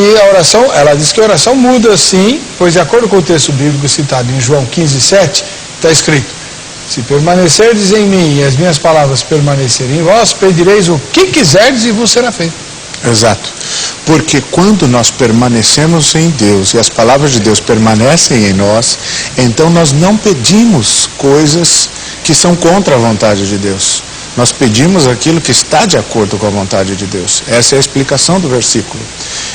que a oração muda sim, pois de acordo com o texto bíblico citado em João 15:7, está escrito: se permanecerdes em mim e as minhas palavras permanecerem em vós, pedireis o que quiserdes e vos será feito. Exato. Porque quando nós permanecemos em Deus e as palavras de Deus permanecem em nós, então nós não pedimos coisas que são contra a vontade de Deus. Nós pedimos aquilo que está de acordo com a vontade de Deus. Essa é a explicação do versículo.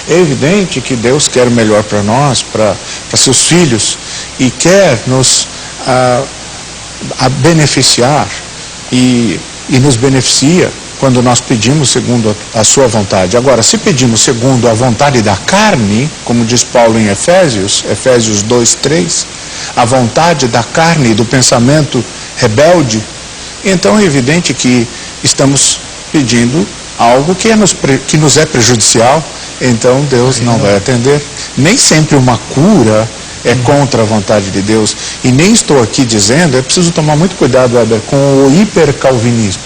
É evidente que Deus quer o melhor para nós, para seus filhos, e quer nos beneficiar e nos beneficia quando nós pedimos segundo a sua vontade. Agora, se pedimos segundo a vontade da carne, como diz Paulo em Efésios 2:3, a vontade da carne e do pensamento rebelde, então é evidente que estamos pedindo algo que nos é prejudicial, então Deus não vai atender. Nem sempre uma cura é contra a vontade de Deus. E nem estou aqui dizendo, é preciso tomar muito cuidado, Weber, com o hipercalvinismo.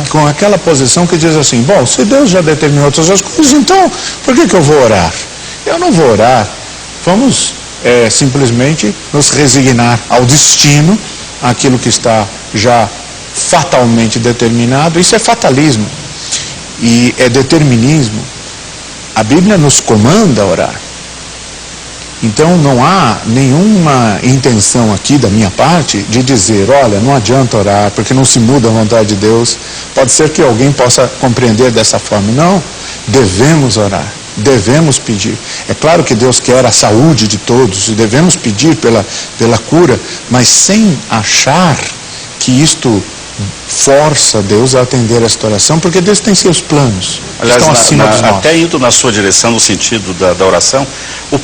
Com aquela posição que diz assim, bom, se Deus já determinou todas as coisas, então por que eu vou orar? Eu não vou orar. Vamos simplesmente nos resignar ao destino, aquilo que está já fatalmente determinado. Isso é fatalismo e é determinismo. A Bíblia nos comanda a orar. Então não há nenhuma intenção aqui da minha parte de dizer, olha, não adianta orar porque não se muda a vontade de Deus. Pode ser que alguém possa compreender dessa forma. Não, devemos orar, devemos pedir. É claro que Deus quer a saúde de todos e devemos pedir pela cura, mas sem achar que isto força Deus a atender esta oração, porque Deus tem seus planos. Aliás, estão acima dos nossos. Até indo na sua direção, no sentido da oração, o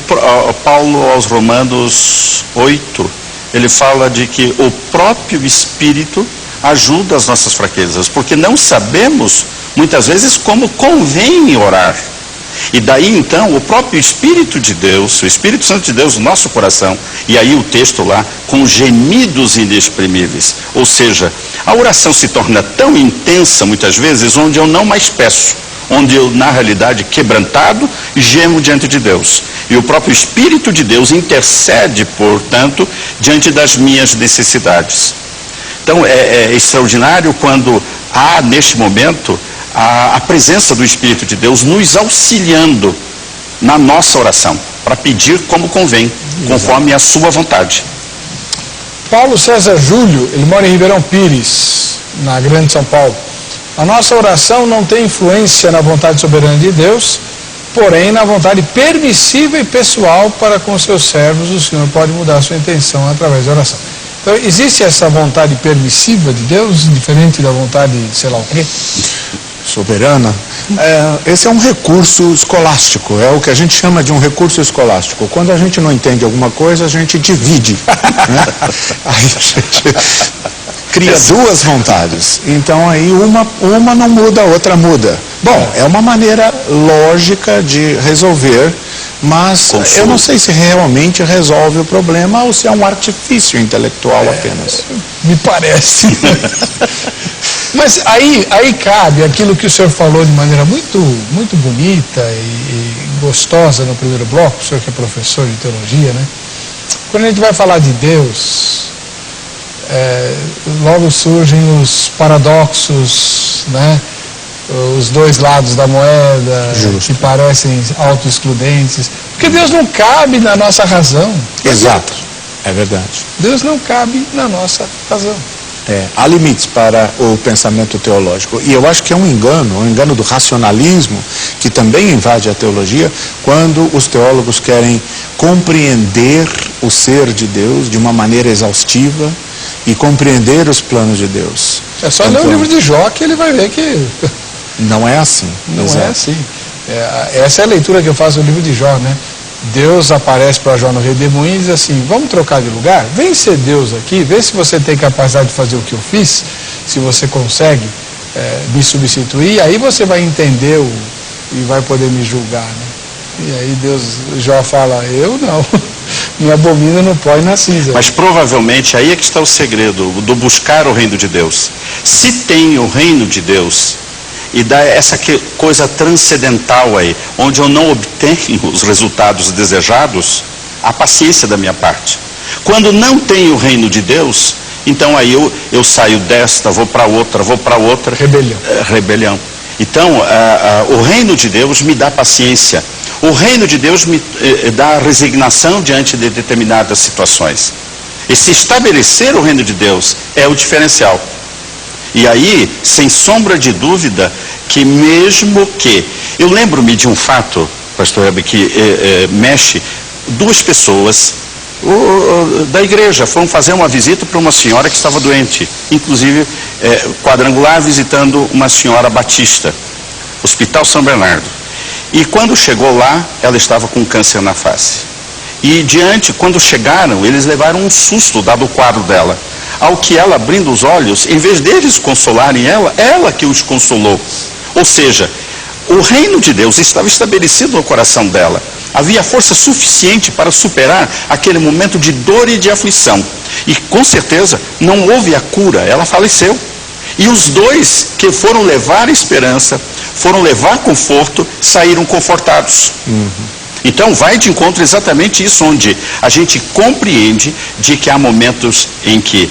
Paulo aos Romanos 8, ele fala de que o próprio Espírito ajuda as nossas fraquezas, porque não sabemos, muitas vezes, como convém orar. E daí então o próprio Espírito de Deus, o Espírito Santo de Deus no nosso coração, e aí o texto lá, com gemidos inexprimíveis. Ou seja, a oração se torna tão intensa muitas vezes, onde eu não mais peço, onde eu na realidade quebrantado gemo diante de Deus. E o próprio Espírito de Deus intercede, portanto, diante das minhas necessidades. Então é extraordinário quando há neste momento a presença do Espírito de Deus nos auxiliando na nossa oração, para pedir como convém, conforme a sua vontade. Paulo César Júlio, ele mora em Ribeirão Pires, na Grande São Paulo. A nossa oração não tem influência na vontade soberana de Deus, porém na vontade permissiva e pessoal para com seus servos, o Senhor pode mudar a sua intenção através da oração. Então, existe essa vontade permissiva de Deus, diferente da vontade, sei lá o quê? Soberana. Esse é um recurso escolástico, é o que a gente chama de um recurso escolástico. Quando a gente não entende alguma coisa, a gente divide, né? Aí a gente cria duas vontades. Então aí uma não muda, a outra muda. Bom, é uma maneira lógica de resolver, mas eu não sei se realmente resolve o problema ou se é um artifício intelectual apenas. Me parece. Mas aí cabe aquilo que o senhor falou de maneira muito, muito bonita e gostosa no primeiro bloco, o senhor que é professor de teologia, né? Quando a gente vai falar de Deus, logo surgem os paradoxos, né? Os dois lados da moeda, que parecem auto-excludentes, porque Deus não cabe na nossa razão. Exato, é verdade. Deus não cabe na nossa razão. Há limites para o pensamento teológico. E eu acho que é um engano do racionalismo, que também invade a teologia, quando os teólogos querem compreender o ser de Deus de uma maneira exaustiva e compreender os planos de Deus. É só ler o livro de Jó que ele vai ver que... Não é assim. Não é assim. Essa é a leitura que eu faço do livro de Jó, né? Deus aparece para Jó no redemoinho e diz assim, vamos trocar de lugar? Vem ser Deus aqui, vê se você tem capacidade de fazer o que eu fiz, se você consegue me substituir, aí você vai entender e vai poder me julgar, né? E aí Jó fala, eu não, me abomino no pó e na cinza. Mas provavelmente aí é que está o segredo do buscar o reino de Deus. Se tem o reino de Deus, e dá essa coisa transcendental aí, onde eu não obtenho os resultados desejados, a paciência da minha parte. Quando não tenho o reino de Deus, então aí eu saio desta, vou para outra. Rebelião. Então, o reino de Deus me dá paciência. O reino de Deus me dá resignação diante de determinadas situações. E se estabelecer o reino de Deus é o diferencial. E aí, sem sombra de dúvida, que mesmo que... Eu lembro-me de um fato, pastor Heber, que mexe, duas pessoas da igreja foram fazer uma visita para uma senhora que estava doente, inclusive quadrangular, visitando uma senhora batista, Hospital São Bernardo. E quando chegou lá, ela estava com câncer na face. E quando chegaram, eles levaram um susto dado o quadro dela. Ao que ela, abrindo os olhos, em vez deles consolarem ela que os consolou. Ou seja, o reino de Deus estava estabelecido no coração dela. Havia força suficiente para superar aquele momento de dor e de aflição. E com certeza não houve a cura, ela faleceu. E os dois que foram levar esperança, foram levar conforto, saíram confortados. Então vai de encontro exatamente isso, onde a gente compreende de que há momentos em que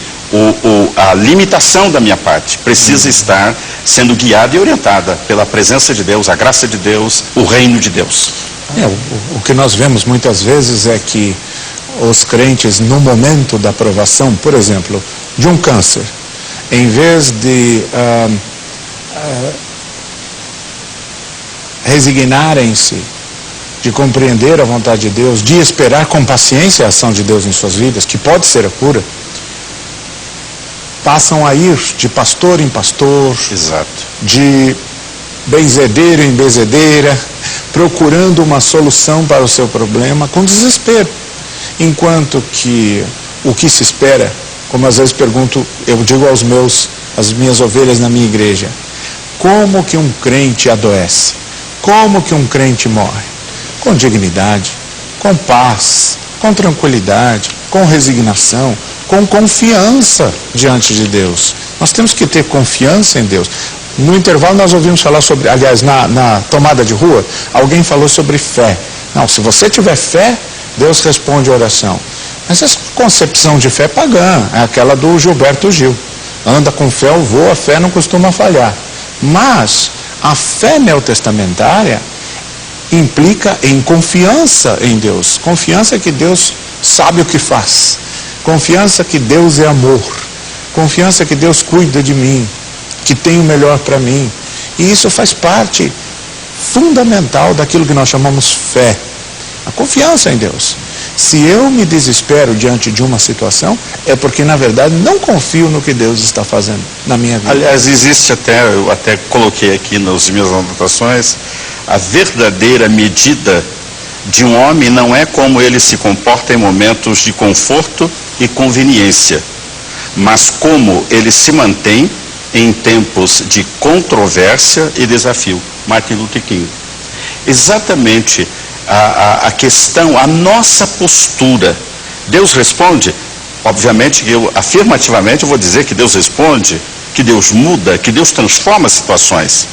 a limitação da minha parte precisa estar sendo guiada e orientada pela presença de Deus, a graça de Deus, o reino de Deus. O que nós vemos muitas vezes é que os crentes, no momento da provação, por exemplo, de um câncer, em vez de resignarem-se, de compreender a vontade de Deus, de esperar com paciência a ação de Deus em suas vidas, que pode ser a cura, passam a ir de pastor em pastor, Exato. de benzedeiro em benzedeira, procurando uma solução para o seu problema com desespero. Enquanto que o que se espera, como às vezes pergunto, eu digo às minhas ovelhas na minha igreja, como que um crente adoece? Como que um crente morre? Com dignidade, com paz, com tranquilidade, com resignação, com confiança diante de Deus. Nós temos que ter confiança em Deus. No intervalo nós ouvimos falar sobre, aliás, na tomada de rua, alguém falou sobre fé. Não, se você tiver fé, Deus responde a oração. Mas essa concepção de fé pagã, é aquela do Gilberto Gil. Anda com fé ou voa, a fé não costuma falhar. Mas a fé neotestamentária implica em confiança em Deus. Confiança que Deus sabe o que faz. Confiança que Deus é amor. Confiança que Deus cuida de mim, que tem o melhor para mim. E isso faz parte fundamental daquilo que nós chamamos fé. A confiança em Deus. Se eu me desespero diante de uma situação, é porque na verdade não confio no que Deus está fazendo na minha vida. Aliás, existe eu até coloquei aqui nas minhas anotações, a verdadeira medida de um homem não é como ele se comporta em momentos de conforto e conveniência, mas como ele se mantém em tempos de controvérsia e desafio. Martin Luther King. Exatamente a questão, a nossa postura. Deus responde, obviamente, afirmativamente eu vou dizer que Deus responde, que Deus muda, que Deus transforma situações.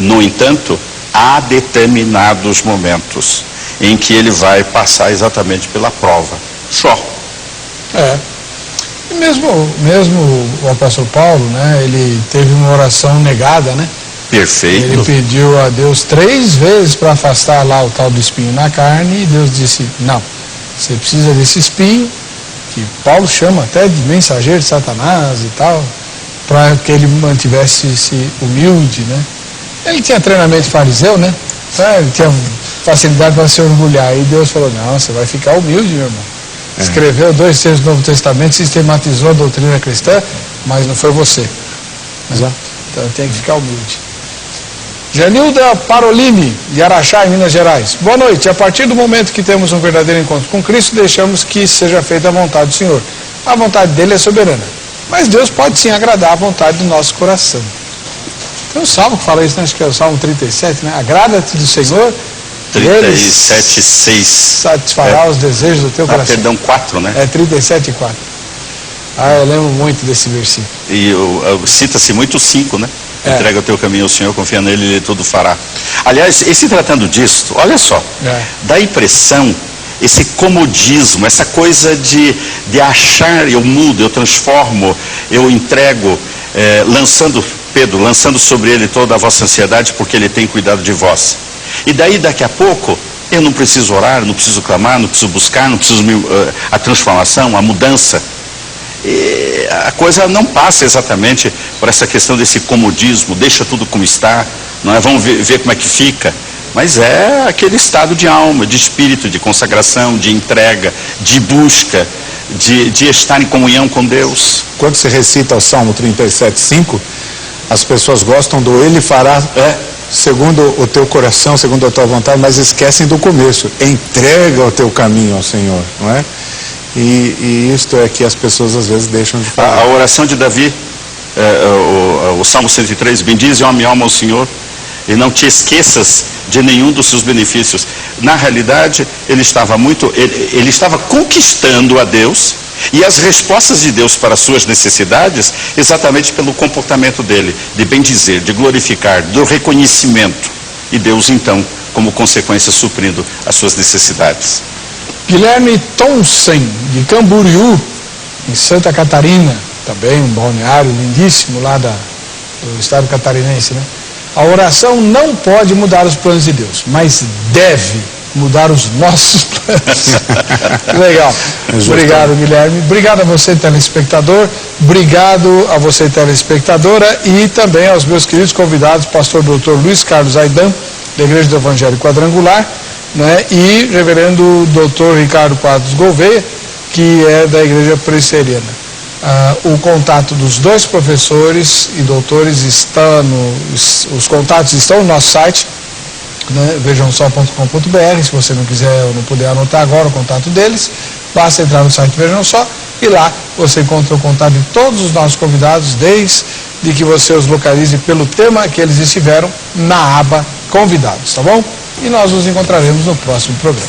No entanto, há determinados momentos em que ele vai passar exatamente pela prova. Só. E mesmo o apóstolo Paulo, né, ele teve uma oração negada, né? Perfeito. Ele pediu a Deus 3 vezes para afastar lá o tal do espinho na carne, e Deus disse, não, você precisa desse espinho, que Paulo chama até de mensageiro de Satanás e tal, para que ele mantivesse-se humilde, né? Ele tinha treinamento fariseu, né? Ele tinha facilidade para se orgulhar. E Deus falou, não, você vai ficar humilde, meu irmão. Escreveu 2 terços do Novo Testamento, sistematizou a doutrina cristã, mas não foi você. Exato. Então tem que ficar humilde. Janilda Parolini, de Araxá, em Minas Gerais. Boa noite. A partir do momento que temos um verdadeiro encontro com Cristo, deixamos que seja feita a vontade do Senhor. A vontade dele é soberana. Mas Deus pode sim agradar a vontade do nosso coração. Tem um salmo que fala isso, né? Acho que é o Salmo 37, né? Agrada-te do Senhor, 37:6. Satisfará os desejos do teu coração. Perdão, 4, né? É 37:4. Eu lembro muito desse versículo. E cita-se muito 5, né? Entrega o teu caminho ao Senhor, confia nele, ele tudo fará. Aliás, se tratando disso, olha só, dá impressão, esse comodismo, essa coisa de achar, eu mudo, eu transformo, eu entrego, lançando sobre ele toda a vossa ansiedade, porque ele tem cuidado de vós. E daí, daqui a pouco, eu não preciso orar, não preciso clamar, não preciso buscar, não preciso a transformação, a mudança. E a coisa não passa exatamente por essa questão desse comodismo, deixa tudo como está, não é? Vamos ver como é que fica. Mas é aquele estado de alma, de espírito, de consagração, de entrega, de busca, de estar em comunhão com Deus. Quando se recita o Salmo 37:5, as pessoas gostam do Ele fará segundo o teu coração, segundo a tua vontade, mas esquecem do começo. Entrega o teu caminho ao Senhor, não é? E isto é que as pessoas às vezes deixam de falar. A oração de Davi, o Salmo 103, bendize a minha alma ao Senhor e não te esqueças de nenhum dos seus benefícios. Na realidade, ele estava conquistando a Deus e as respostas de Deus para as suas necessidades exatamente pelo comportamento dele, de bendizer, de glorificar, do reconhecimento. E Deus então, como consequência, suprindo as suas necessidades. Guilherme Thomsen, de Camboriú, em Santa Catarina, também um balneário lindíssimo lá do estado catarinense, né? A oração não pode mudar os planos de Deus, mas deve mudar os nossos planos. Legal. Obrigado, Guilherme. Obrigado a você, telespectador. Obrigado a você, telespectadora, e também aos meus queridos convidados, pastor Dr. Luiz Carlos Aidan, da Igreja do Evangelho Quadrangular, né, e reverendo Dr. Ricardo Quadros Gouveia, que é da Igreja Presbiteriana. O contato dos dois professores e doutores está os contatos estão no nosso site, né, vejamsó.com.br. Se você não quiser ou não puder anotar agora o contato deles, basta entrar no site Vejam Só e lá você encontra o contato de todos os nossos convidados, desde que você os localize pelo tema que eles estiveram na aba Convidados, tá bom? E nós nos encontraremos no próximo programa.